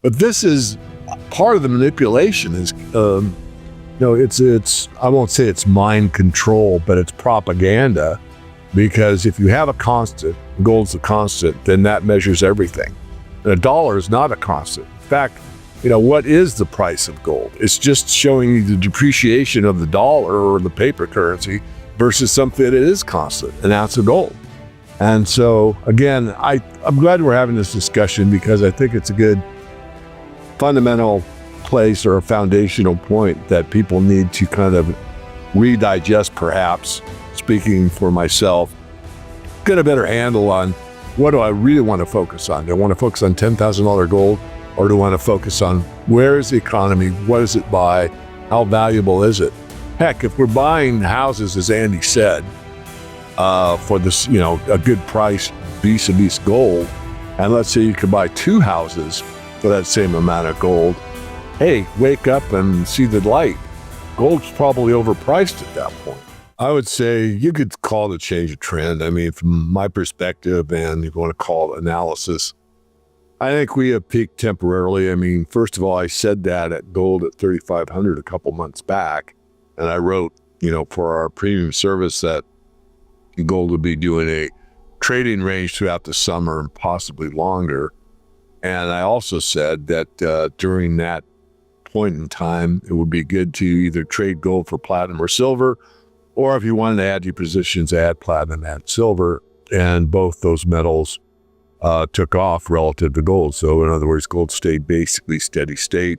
But this is part of the manipulation is, it's, I won't say it's mind control, but it's propaganda. Because if you have a constant, gold's a constant, then that measures everything. And a dollar is not a constant. In fact, what is the price of gold? It's just showing you the depreciation of the dollar or the paper currency versus something that is constant, an ounce of gold. And so, again, I'm glad we're having this discussion because I think it's a good fundamental place or a foundational point that people need to kind of redigest, perhaps, speaking for myself, get a better handle on what do I really want to focus on? Do I want to focus on $10,000 gold, or do I want to focus on where is the economy? What does it buy? How valuable is it? Heck, if we're buying houses, as Andy said, for this, a good price vis-a-vis gold, and let's say you could buy 2 houses for that same amount of gold, hey, wake up and see the light. Gold's probably overpriced at that point. I would say you could call it a change of trend. I mean, from my perspective, and if you want to call it analysis, I think we have peaked temporarily. I mean, first of all, I said that at gold at 3,500 a couple months back, and I wrote, for our premium service that gold would be doing a trading range throughout the summer and possibly longer. And I also said that during that point in time, it would be good to either trade gold for platinum or silver, or if you wanted to add your positions, add platinum, add silver, and both those metals took off relative to gold. So in other words, gold stayed basically steady state,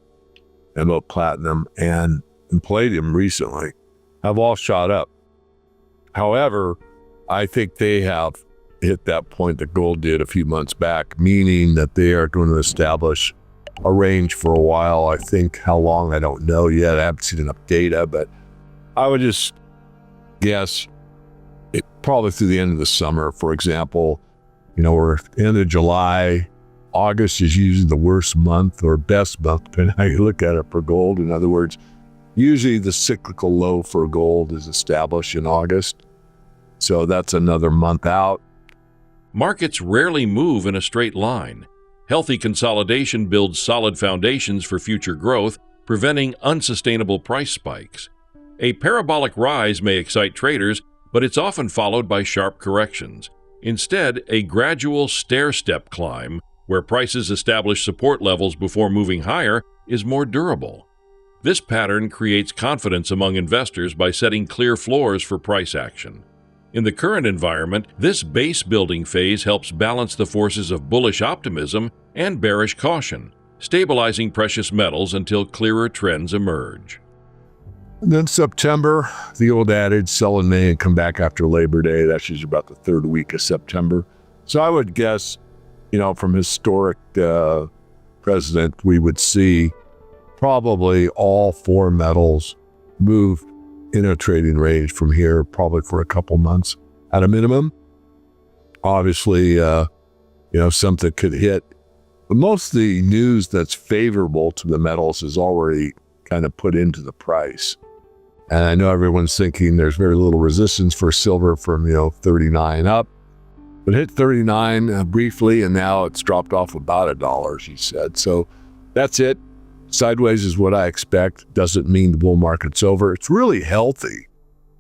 and both platinum and palladium recently have all shot up. However, I think they have hit that point that gold did a few months back, meaning that they are going to establish a range for a while. I think how long, I don't know yet. I haven't seen enough data, but I would just guess it probably through the end of the summer. For example, we're end of July. August is usually the worst month or best month, depending on how you look at it, for gold. In other words, usually the cyclical low for gold is established in August. So that's another month out. Markets rarely move in a straight line. Healthy consolidation builds solid foundations for future growth, preventing unsustainable price spikes. A parabolic rise may excite traders, but it's often followed by sharp corrections. Instead, a gradual stair-step climb, where prices establish support levels before moving higher, is more durable. This pattern creates confidence among investors by setting clear floors for price action. In the current environment, this base-building phase helps balance the forces of bullish optimism and bearish caution, stabilizing precious metals until clearer trends emerge. And then September, the old adage, sell in May and come back after Labor Day. That's usually about the third week of September. So I would guess, from historic precedent, we would see probably all 4 metals move in a trading range from here, probably for a couple months at a minimum. Obviously, something could hit. But most of the news that's favorable to the metals is already kind of put into the price. And I know everyone's thinking there's very little resistance for silver from, 39 up. But hit 39 briefly, and now it's dropped off about $1, he said. So that's it. Sideways is what I expect. Doesn't mean the bull market's over. It's really healthy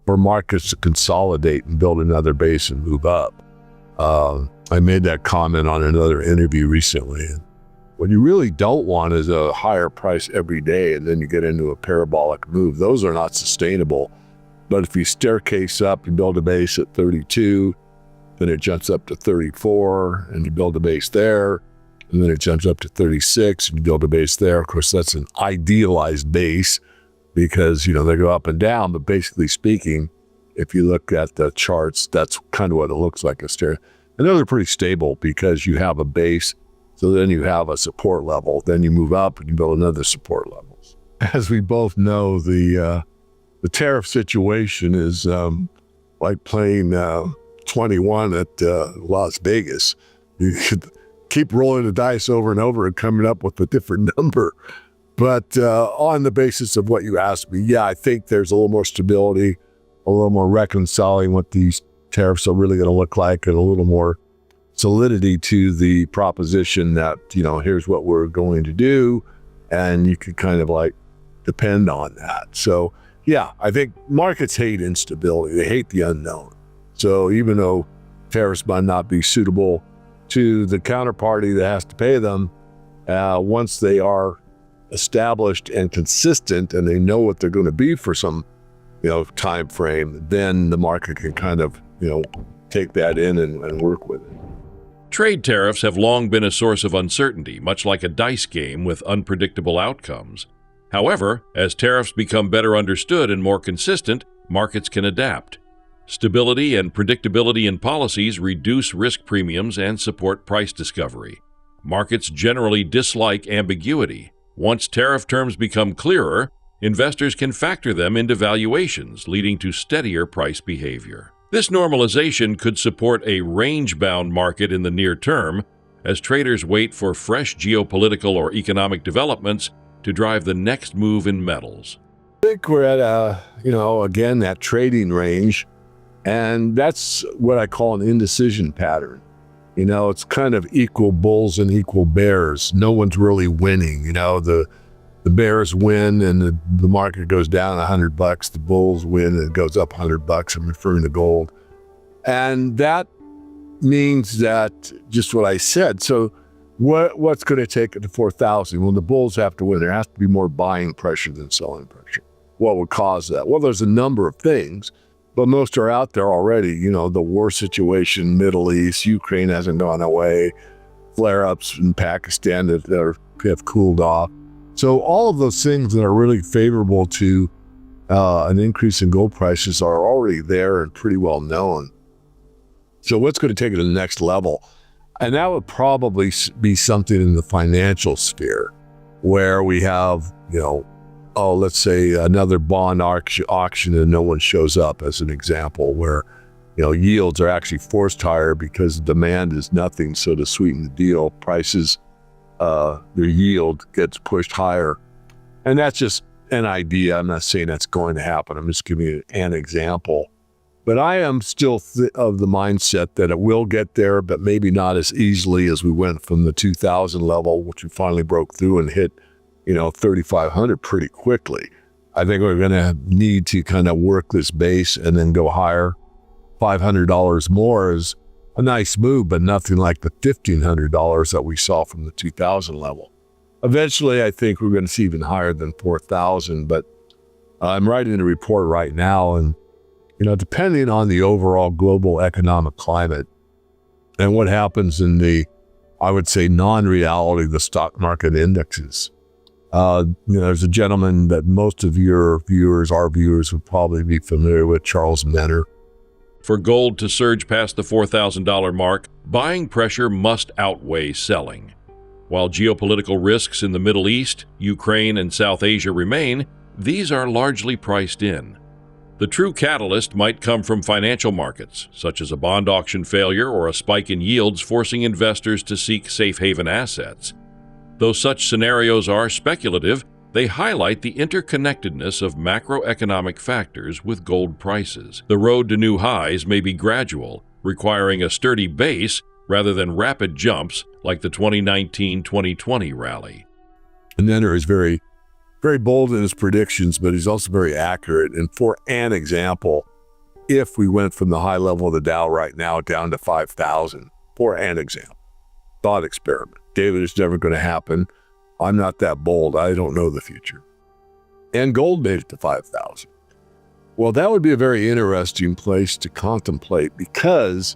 for markets to consolidate and build another base and move up. I made that comment on another interview recently. What you really don't want is a higher price every day, and then you get into a parabolic move. Those are not sustainable. But if you staircase up, you build a base at 32, then it jumps up to 34, and you build a base there, and then it jumps up to 36, and you build a base there. Of course, that's an idealized base because, they go up and down, but basically speaking, if you look at the charts, that's kind of what it looks like, a stair. And those are pretty stable because you have a base, so then you have a support level, then you move up and you build another support levels. As we both know, the tariff situation is like playing 21 at Las Vegas. You could keep rolling the dice over and over and coming up with a different number. But on the basis of what you asked me, yeah, I think there's a little more stability, a little more reconciling what these tariffs are really going to look like, and a little more solidity to the proposition that, here's what we're going to do. And you can kind of like depend on that. So yeah, I think markets hate instability. They hate the unknown. So even though tariffs might not be suitable to the counterparty that has to pay them, once they are established and consistent and they know what they're going to be for some, time frame, then the market can kind of, take that in and work with it. Trade tariffs have long been a source of uncertainty, much like a dice game with unpredictable outcomes. However, as tariffs become better understood and more consistent, markets can adapt. Stability and predictability in policies reduce risk premiums and support price discovery. Markets generally dislike ambiguity. Once tariff terms become clearer, investors can factor them into valuations, leading to steadier price behavior. This normalization could support a range-bound market in the near term, as traders wait for fresh geopolitical or economic developments to drive the next move in metals. I think we're at again, that trading range, and that's what I call an indecision pattern. It's kind of equal bulls and equal bears. No one's really winning. The bears win and the market goes down $100. The bulls win and it goes up $100. I'm referring to gold. And that means that just what I said. So what's going to take it to 4,000? Well, the bulls have to win. There has to be more buying pressure than selling pressure. What would cause that? Well, there's a number of things, but most are out there already. The war situation, Middle East, Ukraine hasn't gone away, flare-ups in Pakistan that have cooled off. So all of those things that are really favorable to an increase in gold prices are already there and pretty well known. So what's going to take it to the next level? And that would probably be something in the financial sphere where we have, let's say another bond auction and no one shows up, as an example, where, yields are actually forced higher because demand is nothing. So to sweeten the deal, prices, their yield gets pushed higher. And that's just an idea. I'm not saying that's going to happen. I'm just giving you an example. But I am still of the mindset that it will get there, but maybe not as easily as we went from the 2,000 level, which we finally broke through and hit, 3,500 pretty quickly. I think we're going to need to kind of work this base and then go higher. $500 more is a nice move, but nothing like the $1,500 that we saw from the 2,000 level. Eventually, I think we're going to see even higher than 4,000, but I'm writing a report right now, and depending on the overall global economic climate and what happens in the, I would say, non-reality, the stock market indexes. There's a gentleman that most of our viewers would probably be familiar with, Charles Menner. For gold to surge past the $4,000 mark, buying pressure must outweigh selling. While geopolitical risks in the Middle East, Ukraine, and South Asia remain, these are largely priced in. The true catalyst might come from financial markets, such as a bond auction failure or a spike in yields forcing investors to seek safe haven assets. Though such scenarios are speculative, they highlight the interconnectedness of macroeconomic factors with gold prices. The road to new highs may be gradual, requiring a sturdy base rather than rapid jumps like the 2019-2020 rally. And Nenner is very bold in his predictions, but he's also very accurate. And for an example, if we went from the high level of the Dow right now down to 5,000, for an example, thought experiment. David, it's never going to happen. I'm not that bold. I don't know the future. And gold made it to 5,000. Well, that would be a very interesting place to contemplate, because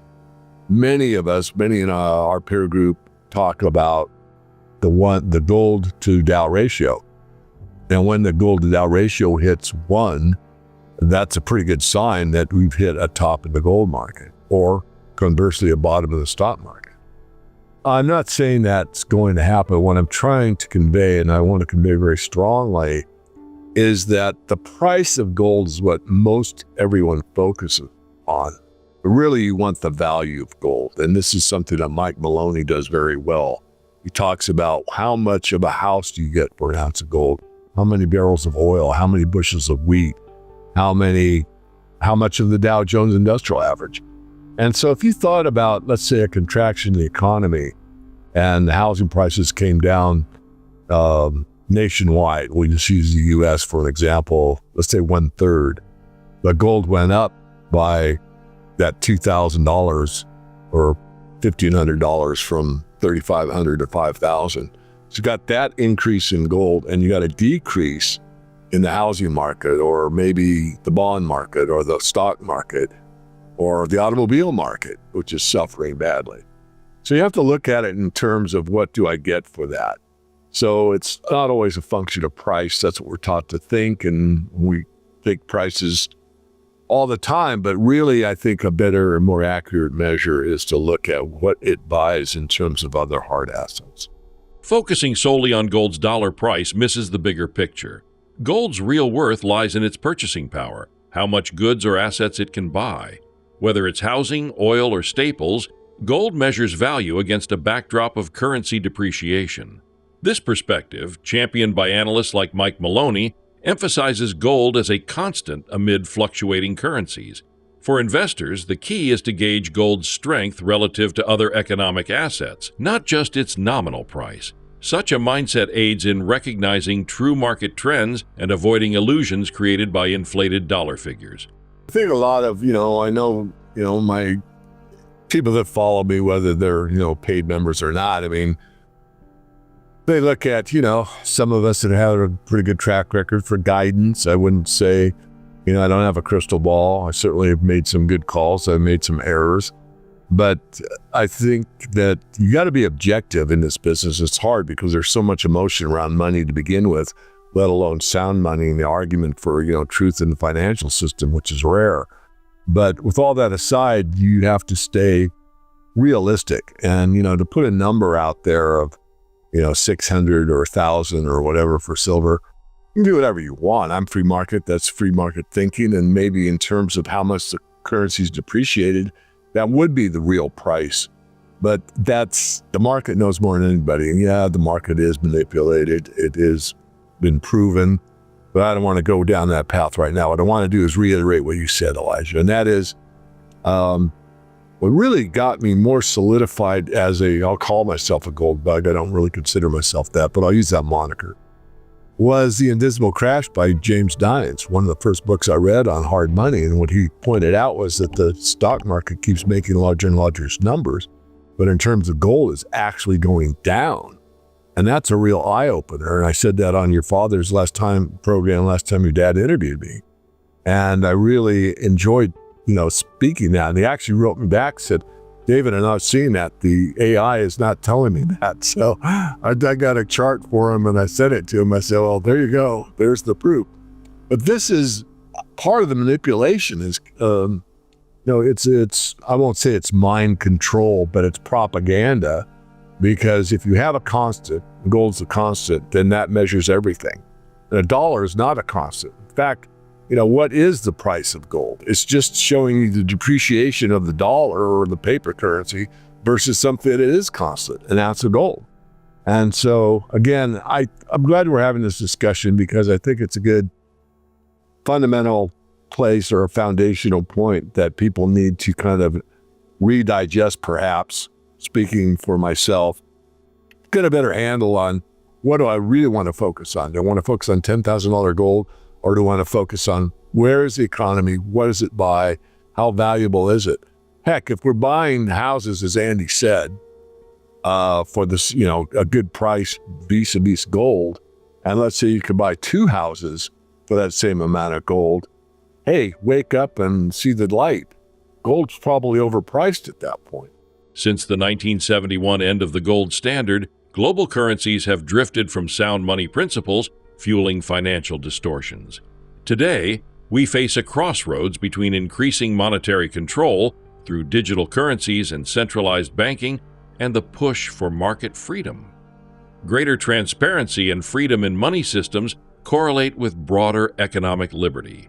many in our peer group talk about the gold to Dow ratio. And when the gold to Dow ratio hits 1, that's a pretty good sign that we've hit a top in the gold market, or conversely, a bottom of the stock market. I'm not saying that's going to happen. What I'm trying to convey, and I want to convey very strongly, is that the price of gold is what most everyone focuses on. But really, you want the value of gold. And this is something that Mike Maloney does very well. He talks about how much of a house do you get for an ounce of gold? How many barrels of oil? How many bushels of wheat? How much of the Dow Jones Industrial Average? And so if you thought about, let's say, a contraction in the economy and the housing prices came down nationwide, we just use the US for an example, let's say 1/3, but gold went up by that $2,000 or $1,500 from $3,500 to $5,000. So you got that increase in gold and you got a decrease in the housing market or maybe the bond market or the stock market or the automobile market, which is suffering badly. So you have to look at it in terms of what do I get for that? So it's not always a function of price. That's what we're taught to think, and we think prices all the time. But really, I think a better and more accurate measure is to look at what it buys in terms of other hard assets. Focusing solely on gold's dollar price misses the bigger picture. Gold's real worth lies in its purchasing power, how much goods or assets it can buy. Whether it's housing, oil, or staples, gold measures value against a backdrop of currency depreciation. This perspective, championed by analysts like Mike Maloney, emphasizes gold as a constant amid fluctuating currencies. For investors, the key is to gauge gold's strength relative to other economic assets, not just its nominal price. Such a mindset aids in recognizing true market trends and avoiding illusions created by inflated dollar figures. I think a lot of, I know, my people that follow me, whether they're, paid members or not, I mean, they look at, some of us that have a pretty good track record for guidance. I wouldn't say, I don't have a crystal ball. I certainly have made some good calls. I've made some errors. But I think that you got to be objective in this business. It's hard because there's so much emotion around money to begin with, let alone sound money and the argument for, truth in the financial system, which is rare. But with all that aside, you have to stay realistic. And, to put a number out there of, 600 or 1,000 or whatever for silver, you can do whatever you want. I'm free market. That's free market thinking. And maybe in terms of how much the currency's depreciated, that would be the real price. But the market knows more than anybody. And yeah, the market is manipulated. It has been proven. But I don't want to go down that path right now. What I want to do is reiterate what you said, Elijah. And that is, what really got me more solidified I'll call myself a gold bug. I don't really consider myself that, but I'll use that moniker, was The Invisible Crash by James Dines, one of the first books I read on hard money. And what he pointed out was that the stock market keeps making larger and larger numbers, but in terms of gold, it's actually going down. And that's a real eye-opener. And I said that on your father's last time your dad interviewed me. And I really enjoyed, speaking that. And he actually wrote me back, said, David, I'm not seeing that. The AI is not telling me that. So I got a chart for him and I sent it to him. I said, well, there you go. There's the proof. But this is part of the manipulation is, it's, I won't say it's mind control, but it's propaganda. Because if you have a constant, gold's a constant, then that measures everything. And a dollar is not a constant. In fact, what is the price of gold? It's just showing you the depreciation of the dollar or the paper currency versus something that is constant, an ounce of gold. And so, again, I'm glad we're having this discussion because I think it's a good fundamental place or a foundational point that people need to kind of redigest, perhaps, speaking for myself, get a better handle on what do I really want to focus on? Do I want to focus on $10,000 gold? Or do I want to focus on where is the economy? What does it buy? How valuable is it? Heck, if we're buying houses, as Andy said, for this, a good price vis-a-vis gold, and let's say you could buy 2 houses for that same amount of gold, hey, wake up and see the light. Gold's probably overpriced at that point. Since the 1971 end of the gold standard, global currencies have drifted from sound money principles, fueling financial distortions. Today, we face a crossroads between increasing monetary control through digital currencies and centralized banking and the push for market freedom. Greater transparency and freedom in money systems correlate with broader economic liberty.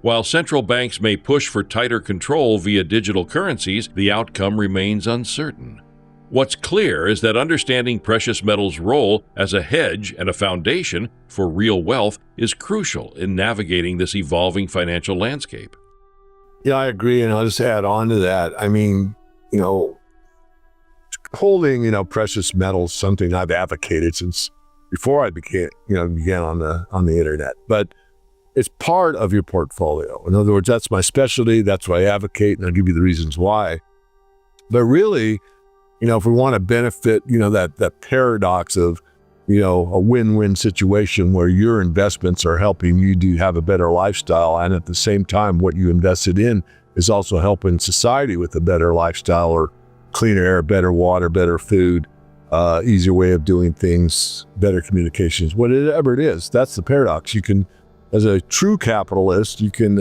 While central banks may push for tighter control via digital currencies, the outcome remains uncertain. What's clear is that understanding precious metals' role as a hedge and a foundation for real wealth is crucial in navigating this evolving financial landscape. Yeah, I agree. And I'll just add on to that. I mean, you know, holding, precious metals, something I've advocated since before I began on the internet. But it's part of your portfolio. In other words, that's my specialty. That's what I advocate, and I'll give you the reasons why. But really, if we want to benefit, that paradox of, a win-win situation where your investments are helping you to have a better lifestyle, and at the same time, what you invested in is also helping society with a better lifestyle, or cleaner air, better water, better food, easier way of doing things, better communications, whatever it is. That's the paradox. You can, as a true capitalist, you can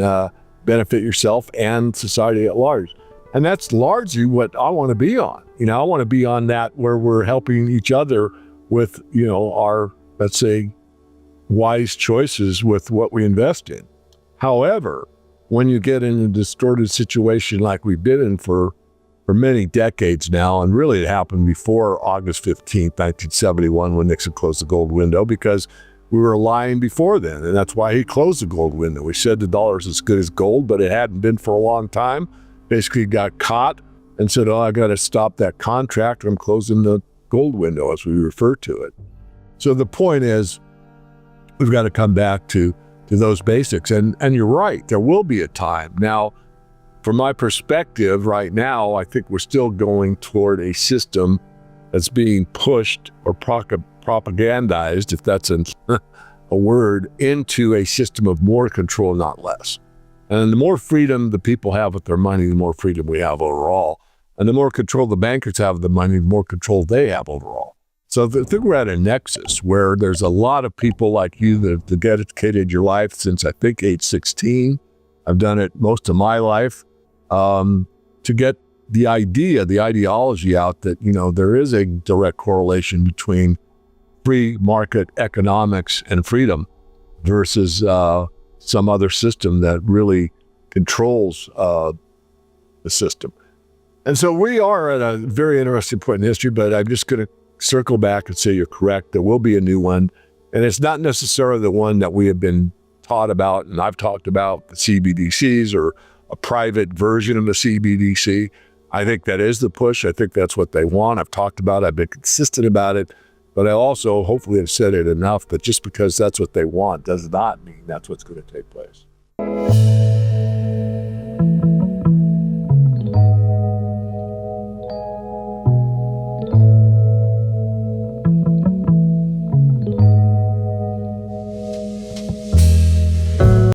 benefit yourself and society at large. And that's largely what I want to be on. I want to be on that where we're helping each other with, our, let's say, wise choices with what we invest in. However, when you get in a distorted situation like we've been in for many decades now, and really it happened before August 15th, 1971, when Nixon closed the gold window, because we were lying before then, and that's why he closed the gold window. We said the dollar's as good as gold, but it hadn't been for a long time. Basically got caught and said, I got to stop that contract, or I'm closing the gold window, as we refer to it. So the point is, we've got to come back to those basics. And you're right, there will be a time. Now, from my perspective right now, I think we're still going toward a system that's being pushed or propagandized, if that's a word, into a system of more control, not less. And the more freedom the people have with their money, the more freedom we have overall. And the more control the bankers have of the money, the more control they have overall. So I think we're at a nexus where there's a lot of people like you that have dedicated your life since, I think, age 16. I've done it most of my life, to get the ideology out that, there is a direct correlation between free market economics and freedom versus some other system that really controls the system. And so we are at a very interesting point in history, but I'm just going to circle back and say you're correct. There will be a new one. And it's not necessarily the one that we have been taught about, and I've talked about, the CBDCs or a private version of the CBDC. I think that is the push. I think that's what they want. I've talked about it. I've been consistent about it. But I also hopefully have said it enough that just because that's what they want does not mean that's what's going to take place.